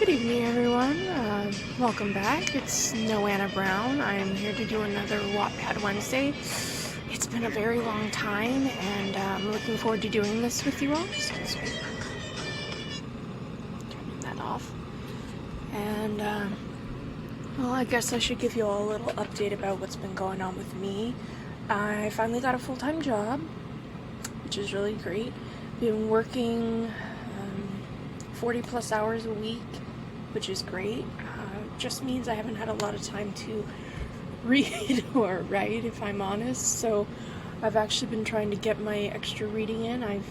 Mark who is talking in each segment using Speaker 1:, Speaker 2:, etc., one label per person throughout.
Speaker 1: Good evening, everyone. Welcome back. It's Noanna Brown. I'm here to do another Wattpad Wednesday. It's been a very long time, and I'm looking forward to doing this with you all. Excuse me. Turning that off. And, well, I guess I should give you all a little update about what's been going on with me. I finally got a full-time job, which is really great. Been working 40 plus hours a week, which is great. Just means I haven't had a lot of time to read or write, if I'm honest. So I've actually been trying to get my extra reading in. I've,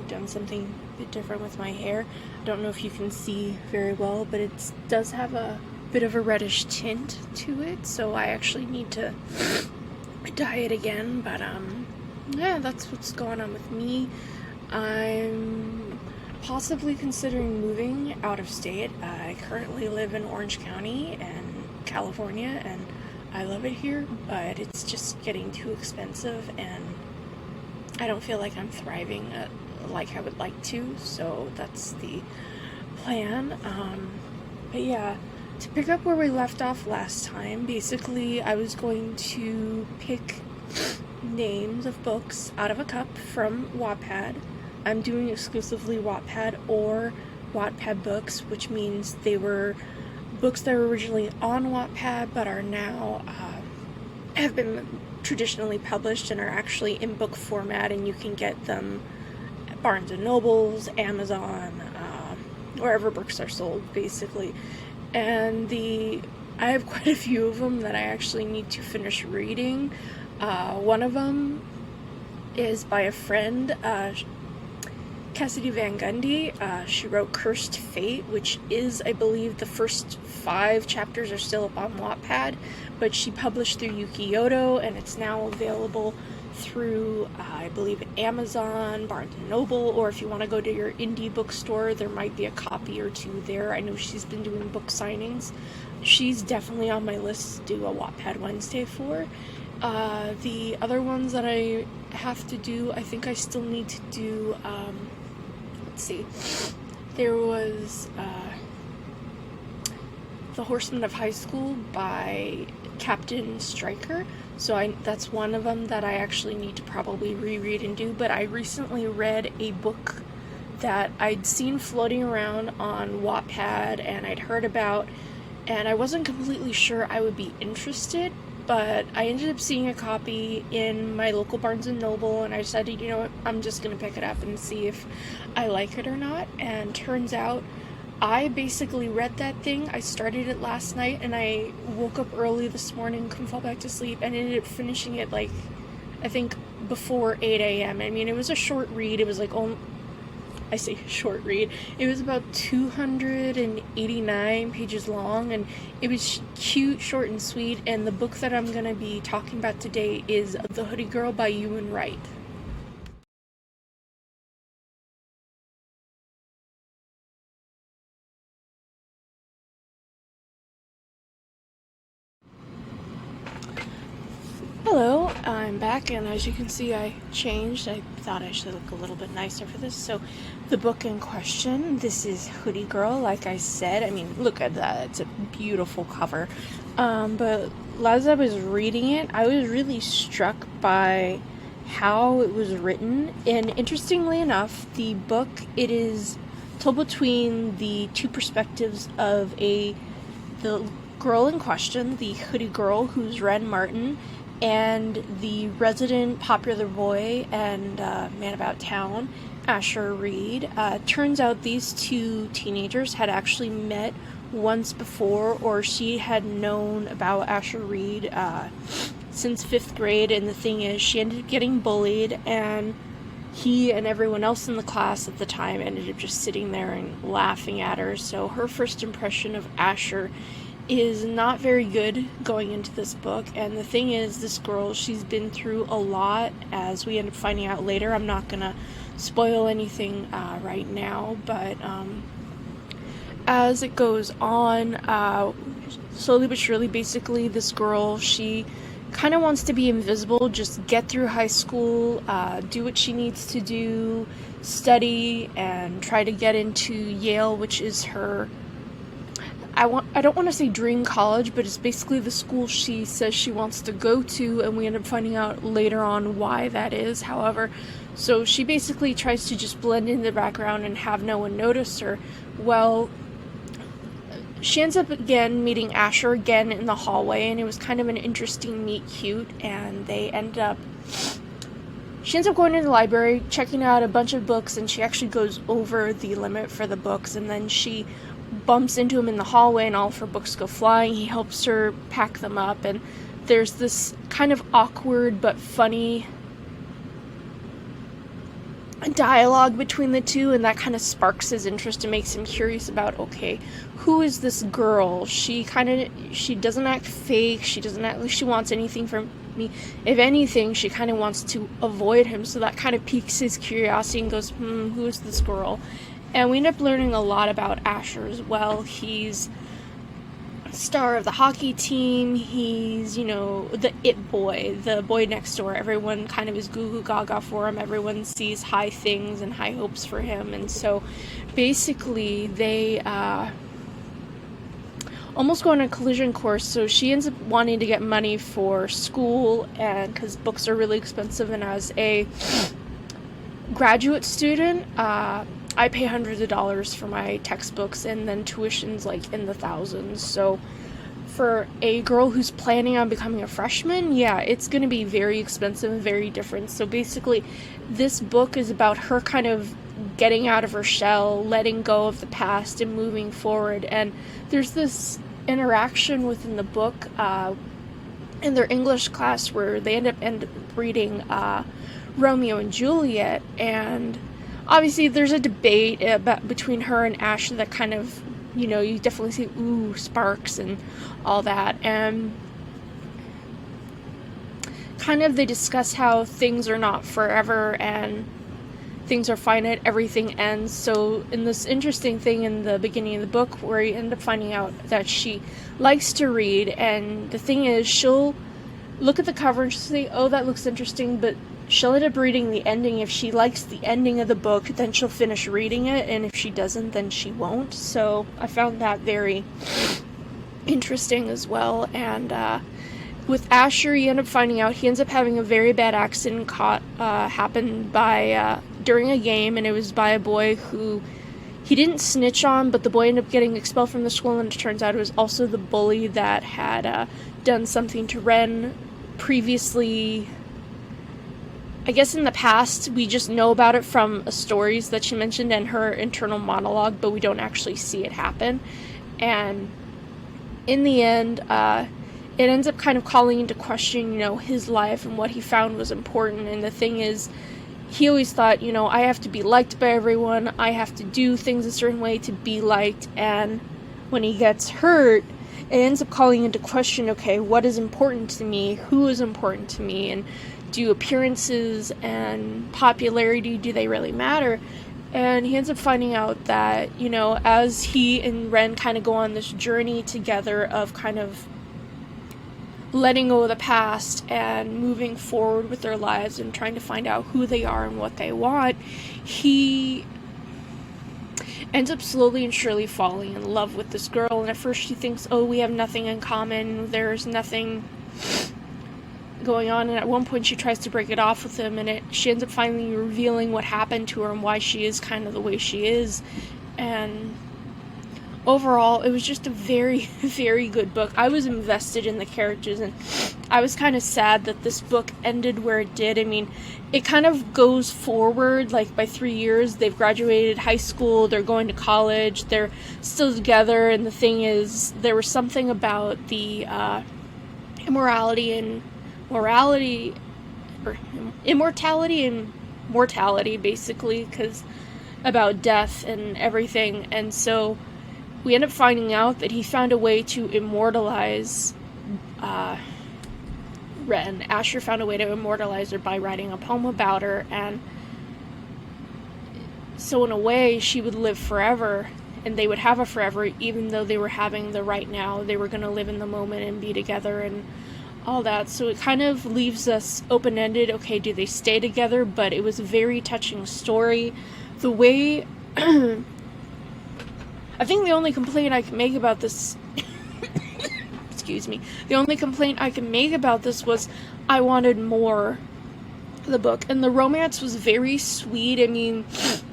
Speaker 1: done something a bit different with my hair. I don't know if you can see very well, but it does have a bit of a reddish tint to it. So I actually need to dye it again. But yeah, that's what's going on with me. I'm possibly considering moving out of state. I currently live in Orange County and California, and I love it here, but it's just getting too expensive, and I don't feel like I'm thriving like I would like to, so that's the plan. But yeah, to pick up where we left off last time, basically I was going to pick names of books out of a cup from Wattpad. I'm doing exclusively Wattpad or Wattpad books, which means they were books that were originally on Wattpad but are now have been traditionally published and are actually in book format, and you can get them at Barnes & Nobles, Amazon, wherever books are sold, basically. And I have quite a few of them that I actually need to finish reading. One of them is by a friend, Cassidy Van Gundy. She wrote Cursed Fate, which is, I believe, the first 5 chapters are still up on Wattpad, but she published through Yuki-Yodo, and it's now available through, I believe, Amazon, Barnes & Noble, or if you want to go to your indie bookstore, there might be a copy or two there. I know she's been doing book signings. She's definitely on my list to do a Wattpad Wednesday for. The other ones that I have to do, I think I still need to do, let's see, there was The Horsemen of High School by Captain Stryker, so that's one of them that I actually need to probably reread and do. But I recently read a book that I'd seen floating around on Wattpad and I'd heard about, and I wasn't completely sure I would be interested, but I ended up seeing a copy in my local Barnes & Noble, and I decided, you know what, I'm just going to pick it up and see if I like it or not. And turns out I basically read that thing. I started it last night, and I woke up early this morning, couldn't fall back to sleep, and ended up finishing it, I think before 8 a.m. I mean, it was a short read. It was I say short read. It was about 289 pages long, and it was cute, short, and sweet. And the book that I'm going to be talking about today is The Hoodie Girl by Yeun Wright. Hello, I'm back, and as you can see, I changed. I thought I should look a little bit nicer for this. So, the book in question, this is Hoodie Girl, like I said. I mean, look at that. It's a beautiful cover. But as I was reading it, I was really struck by how it was written. And interestingly enough, the book, it is told between the two perspectives of the girl in question, the Hoodie Girl, who's Ren Martin, and the resident popular boy and man about town, Asher Reed. Turns out these two teenagers had actually met once before, or she had known about Asher Reed since 5th grade, and the thing is, she ended up getting bullied, and he and everyone else in the class at the time ended up just sitting there and laughing at her. So her first impression of Asher is not very good going into this book. And the thing is, this girl, she's been through a lot, as we end up finding out later. I'm not gonna spoil anything right now, but as it goes on, slowly but surely, basically this girl, she kind of wants to be invisible, just get through high school, do what she needs to do, study, and try to get into Yale, which is her I don't want to say dream college, but it's basically the school she says she wants to go to, and we end up finding out later on why that is. However, so she basically tries to just blend in the background and have no one notice her. Well, she ends up again meeting Asher again in the hallway, and it was kind of an interesting meet cute, and she ends up going to the library, checking out a bunch of books, and she actually goes over the limit for the books, and then she bumps into him in the hallway, and all of her books go flying. He helps her pack them up, and there's this kind of awkward but funny dialogue between the two, and that kind of sparks his interest and makes him curious about, okay, who is this girl? She doesn't act fake, she doesn't act like she wants anything from me. If anything, she kind of wants to avoid him, so that kind of piques his curiosity and goes, who is this girl? And we end up learning a lot about Asher as well. He's star of the hockey team, he's, the it boy, the boy next door. Everyone kind of is goo goo gaga for him, everyone sees high things and high hopes for him, and so basically they almost go on a collision course. So she ends up wanting to get money for school, and because books are really expensive, and as a graduate student, I pay hundreds of dollars for my textbooks, and then tuition's like in the thousands. So for a girl who's planning on becoming a freshman, yeah, it's going to be very expensive and very different. So basically, this book is about her kind of getting out of her shell, letting go of the past, and moving forward. And there's this interaction within the book in their English class where they end up reading Romeo and Juliet, and obviously there's a debate between her and Ashley that kind of, you definitely see, ooh, sparks and all that. And kind of they discuss how things are not forever and things are finite, everything ends. So in this interesting thing in the beginning of the book where you end up finding out that she likes to read, and the thing is, she'll look at the cover and she'll say, oh, that looks interesting, but she'll end up reading the ending. If she likes the ending of the book, then she'll finish reading it, and if she doesn't, then she won't. So I found that very interesting as well. And with Asher, you end up finding out he ends up having a very bad accident happened by during a game, and it was by a boy who he didn't snitch on, but the boy ended up getting expelled from the school, and it turns out it was also the bully that had done something to Ren previously. I guess in the past, we just know about it from stories that she mentioned and her internal monologue, but we don't actually see it happen. And in the end, it ends up kind of calling into question, his life and what he found was important. And the thing is, he always thought, I have to be liked by everyone, I have to do things a certain way to be liked. And when he gets hurt, it ends up calling into question, okay, what is important to me? Who is important to me? And do appearances and popularity, do they really matter? And he ends up finding out that, as he and Ren kind of go on this journey together of kind of letting go of the past and moving forward with their lives and trying to find out who they are and what they want, he ends up slowly and surely falling in love with this girl. And at first she thinks, oh, we have nothing in common, there's nothing going on, and at one point she tries to break it off with him, and she ends up finally revealing what happened to her and why she is kind of the way she is. And overall, it was just a very, very good book. I was invested in the characters, and I was kind of sad that this book ended where it did. I mean, it kind of goes forward, like by 3 years, they've graduated high school, they're going to college, they're still together, and the thing is, there was something about the immortality and mortality, basically, because about death and everything. And so we end up finding out that he found a way to immortalize Ren. Asher found a way to immortalize her by writing a poem about her, and so in a way she would live forever, and they would have a forever, even though they were having the right now. They were going to live in the moment and be together and all that. So it kind of leaves us open-ended. Okay, do they stay together? But it was a very touching story. The way I think the only complaint I can make about this excuse me, the only complaint I can make about this was I wanted more of the book, and the romance was very sweet. I mean,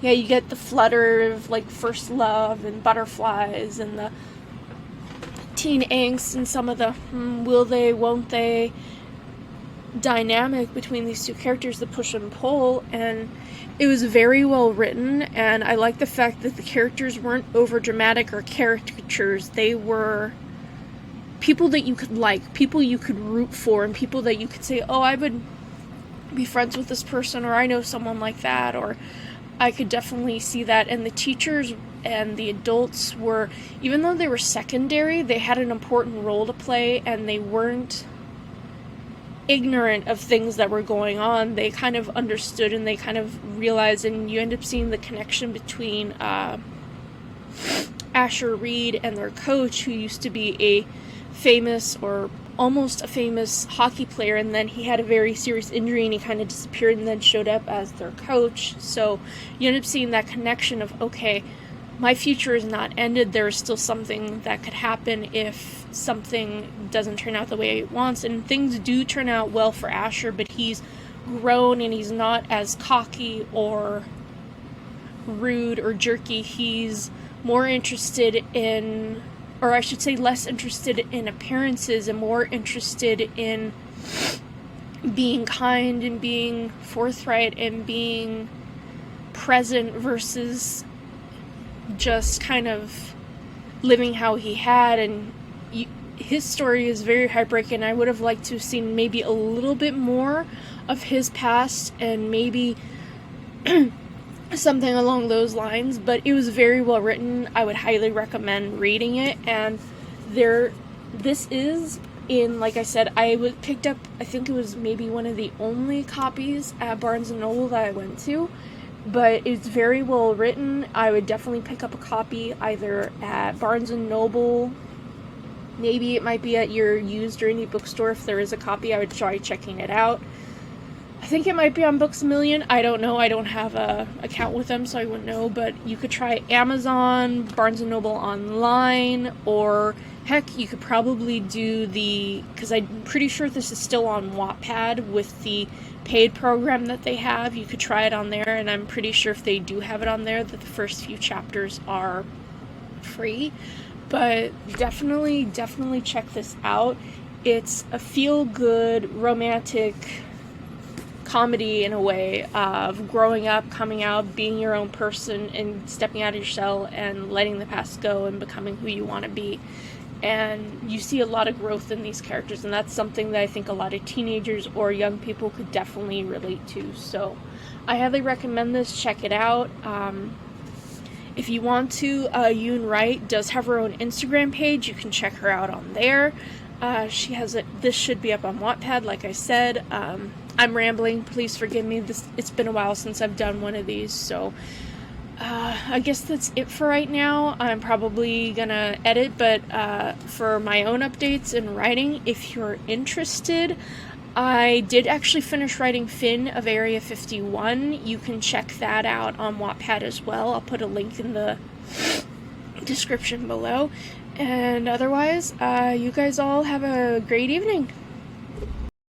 Speaker 1: yeah, you get the flutter of like first love and butterflies and the teen angst and some of the will they, won't they dynamic between these two characters, the push and pull, and it was very well written, and I like the fact that the characters weren't over dramatic or caricatures. They were people that you could like, people you could root for, and people that you could say, oh, I would be friends with this person, or I know someone like that, or I could definitely see that. And the teachers and the adults were, even though they were secondary, they had an important role to play, and they weren't ignorant of things that were going on. They kind of understood, and they kind of realized, and you end up seeing the connection between Asher Reed and their coach, who used to be a famous, or almost a famous hockey player, and then he had a very serious injury and he kind of disappeared and then showed up as their coach. So you end up seeing that connection of, okay, my future is not ended. There is still something that could happen if something doesn't turn out the way it wants, and things do turn out well for Asher, but he's grown and he's not as cocky or rude or jerky. He's more interested in, or I should say less interested in appearances and more interested in being kind and being forthright and being present versus just kind of living how he had. And his story is very heartbreaking. I would have liked to have seen maybe a little bit more of his past and maybe something along those lines, but it was very well written. I would highly recommend reading it. And this is in, like I said, picked up, I think it was maybe one of the only copies at Barnes & Noble that I went to, but it's very well written. I would definitely pick up a copy either at Barnes & Noble, maybe it might be at your used or indie bookstore. If there is a copy, I would try checking it out. I think it might be on Books A Million. I don't know. I don't have a account with them, so I wouldn't know. But you could try Amazon, Barnes & Noble online, or heck, you could probably do because I'm pretty sure this is still on Wattpad with the paid program that they have. You could try it on there, and I'm pretty sure if they do have it on there that the first few chapters are free. But definitely check this out. It's a feel-good, romantic comedy in a way of growing up, coming out, being your own person, and stepping out of your shell and letting the past go and becoming who you want to be. And you see a lot of growth in these characters, and that's something that I think a lot of teenagers or young people could definitely relate to. So I highly recommend this. Check it out. If you want to, Yeun Wright does have her own Instagram page. You can check her out on there. She has this should be up on Wattpad, like I said. I'm rambling, please forgive me. It's been a while since I've done one of these, so I guess that's it for right now. I'm probably gonna edit, but for my own updates and writing, if you're interested, I did actually finish writing Finn of Area 51. You can check that out on Wattpad as well. I'll put a link in the description below. And otherwise, you guys all have a great evening.